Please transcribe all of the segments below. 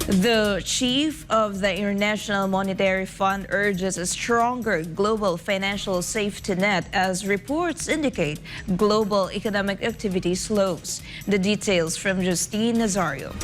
The chief of the International Monetary Fund urges a stronger global financial safety net as reports indicate global economic activity slows. The details from Justine Nazario.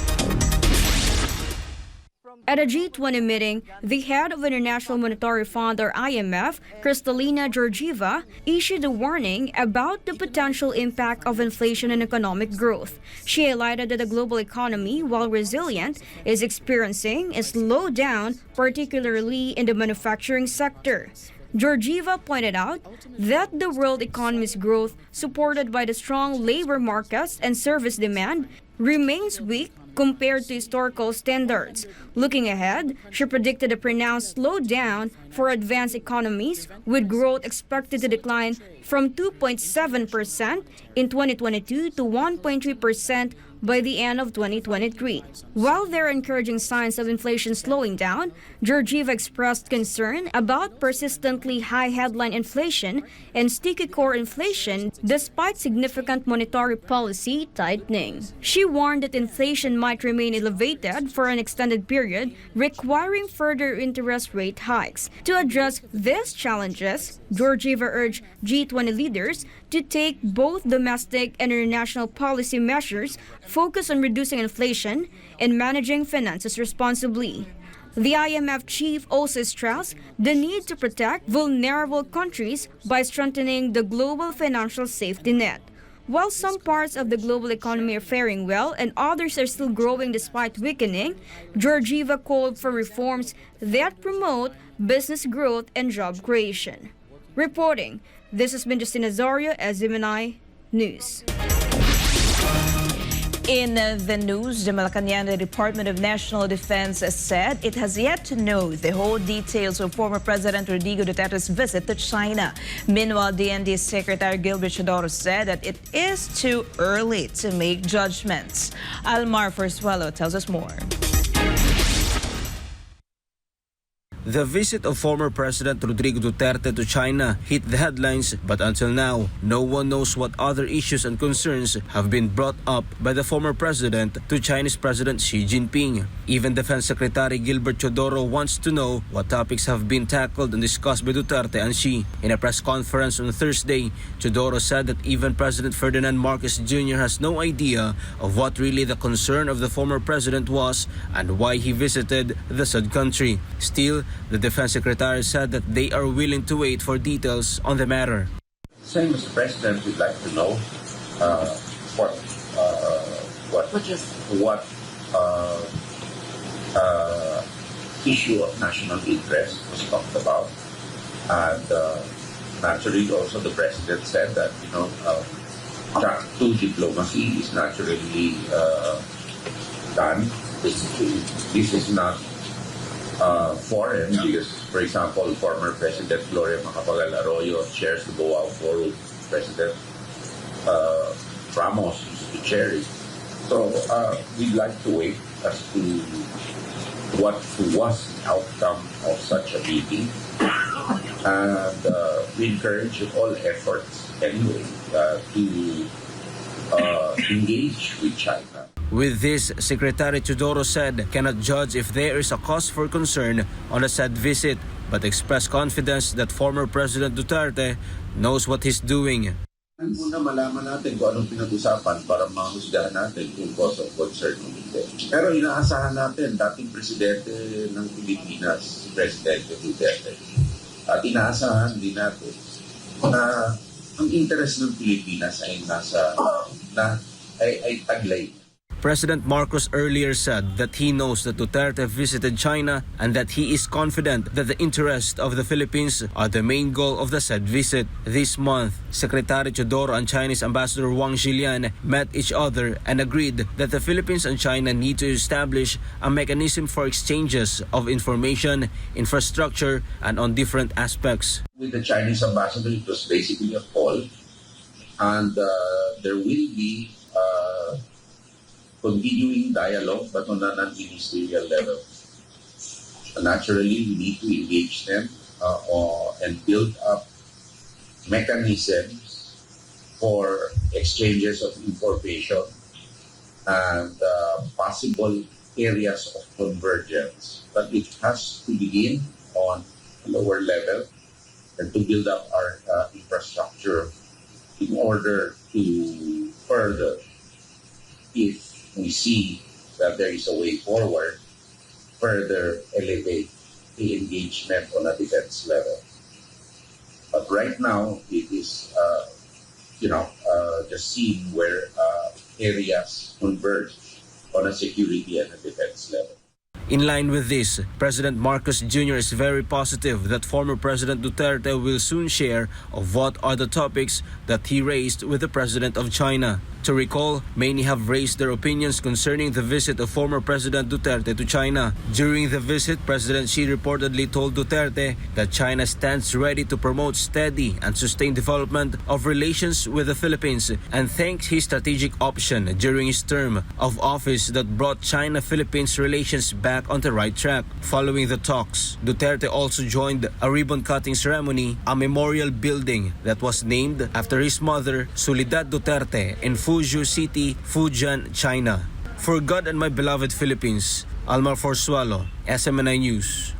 At a G20 meeting, the head of the International Monetary Fund, or IMF, Justine Georgieva, issued a warning about the potential impact of inflation and economic growth. She highlighted that the global economy, while resilient, is experiencing a slowdown, particularly in the manufacturing sector. Georgieva pointed out that the world economy's growth, supported by the strong labor markets and service demand, remains weak compared to historical standards. Looking ahead, she predicted a pronounced slowdown for advanced economies, with growth expected to decline from 2.7% in 2022 to 1.3% by the end of 2023. While there are encouraging signs of inflation slowing down, Georgieva expressed concern about persistently high headline inflation and sticky core inflation despite significant monetary policy tightening. She warned that inflation might remain elevated for an extended period, requiring further interest rate hikes. To address these challenges, Georgieva urged G20 leaders to take both domestic and international policy measures focused on reducing inflation and managing finances responsibly. The IMF chief also stressed the need to protect vulnerable countries by strengthening the global financial safety net. While some parts of the global economy are faring well and others are still growing despite weakening, Georgieva called for reforms that promote business growth and job creation. Reporting, this has been Justine Nazario, SMNI News. In the news, the Malacanang Department of National Defense said it has yet to know the whole details of former President Rodrigo Duterte's visit to China. Meanwhile, DND Secretary Gilbert Chodoro said that it is too early to make judgments. Almar Forzuelo tells us more. The visit of former President Rodrigo Duterte to China hit the headlines, but until now, no one knows what other issues and concerns have been brought up by the former president to Chinese President Xi Jinping. Even Defense Secretary Gilbert Chodoro wants to know what topics have been tackled and discussed by Duterte and Xi. In a press conference on Thursday, Chodoro said that even President Ferdinand Marcos Jr. has no idea of what really the concern of the former president was and why he visited the said country. Still, the Defense Secretary said that they are willing to wait for details on the matter. Same as the President, we'd like to know what issue of national interest was talked about, and naturally also the President said that track to diplomacy is naturally done. This is not foreign because, for example, former President Gloria Macapagal-Arroyo chairs the Boao Forum. President Ramos used to chair it. So we'd like to wait as to what was the outcome of such a meeting. And we encourage all efforts anyway to engage with China. With this, Secretary Chodoro said cannot judge if there is a cause for concern on a said visit, but expressed confidence that former President Duterte knows what he's doing. Muna malaman natin kung anong pinag-usapan para mahusgahan natin kung cause of concern o hindi. Pero inaasahan natin dating presidente ng Pilipinas, si Presidente Duterte. At inaasahan din natin na ang interes ng Pilipinas ay ay taglay. President Marcos earlier said that he knows that Duterte visited China and that he is confident that the interests of the Philippines are the main goal of the said visit. This month, Secretary Chodoro and Chinese Ambassador Wang Zhilian met each other and agreed that the Philippines and China need to establish a mechanism for exchanges of information, infrastructure, and on different aspects. With the Chinese ambassador, it was basically a call, and there will be continuing dialogue, but on a non-ministerial level. Naturally, we need to engage them and build up mechanisms for exchanges of information and possible areas of convergence, but it has to begin on a lower level and to build up our infrastructure in order to further, if we see that there is a way forward, further elevate the engagement on a defense level. But right now, it is, just seeing where areas converge on a security and a defense level. In line with this, President Marcos Jr. is very positive that former President Duterte will soon share of what are the topics that he raised with the President of China. To recall, many have raised their opinions concerning the visit of former President Duterte to China. During the visit, President Xi reportedly told Duterte that China stands ready to promote steady and sustained development of relations with the Philippines and thanks his strategic option during his term of office that brought China-Philippines relations back on the right track. Following the talks, Duterte also joined a ribbon-cutting ceremony, a memorial building that was named after his mother, Soledad Duterte, in Fuzhou City, Fujian, China. For God and my beloved Philippines, Almar Forsualo, SMNI News.